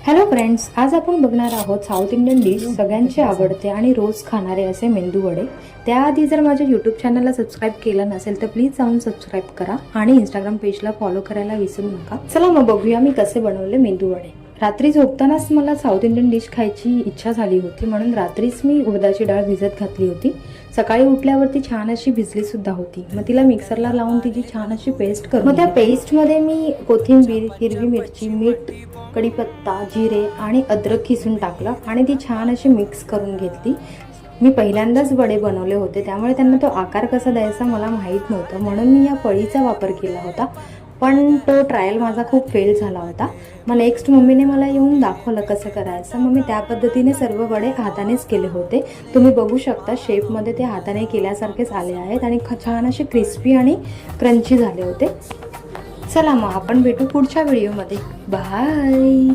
Hello friends, आज आपण बघणार आहोत साऊथ इंडियन डिश सगळ्यांचे आवडते आणि रोज खाणारे असे मेंदू वडे। त्याआधी जर माझ्या यूट्यूब चॅनलला सबस्क्राईब केलं नसेल तर प्लीज जाऊन सबस्क्राईब करा आणि इंस्टाग्राम पेजला फॉलो करायला विसरू नका। चला मग बघूया मी कसे बनवले मेंदू वडे। रात्री झोपतानाच मला साऊथ इंडियन डिश खायची इच्छा झाली होती, म्हणून रात्रीच मी उडदाची डाळ भिजत घातली होती। सकाळी उठल्यावरती छान अशी भिजली सुद्धा होती। मग तिला मिक्सरला लावून तिची छान अशी पेस्ट करून, मग त्या पेस्टमध्ये मी कोथिंबीर, हिरवी मिरची, मीठ, कढीपत्ता, जिरे आणि अद्रक किसून टाकलं आणि ती छान अशी मिक्स करून घेतली। मी पहिल्यांदाच वडे बनवले होते, त्यामुळे त्यांना तो आकार कसा द्यायचा मला माहीत नव्हतं, म्हणून मी या पळीचा वापर केला होता, पण तो ट्रायल माझा खूप फेल झाला होता। मग नेक्स्ट मम्मीने मला येऊन दाखवलं कसं करायचं। मग मी त्या पद्धतीने सर्व वडे हातानेच केले होते। तुम्ही बघू शकता शेपमध्ये ते हाताने केल्यासारखेच आले आहेत आणि छान असे क्रिस्पी आणि क्रंची झाले होते। चला मग आपण भेटू पुढच्या व्हिडिओमध्ये। बाय।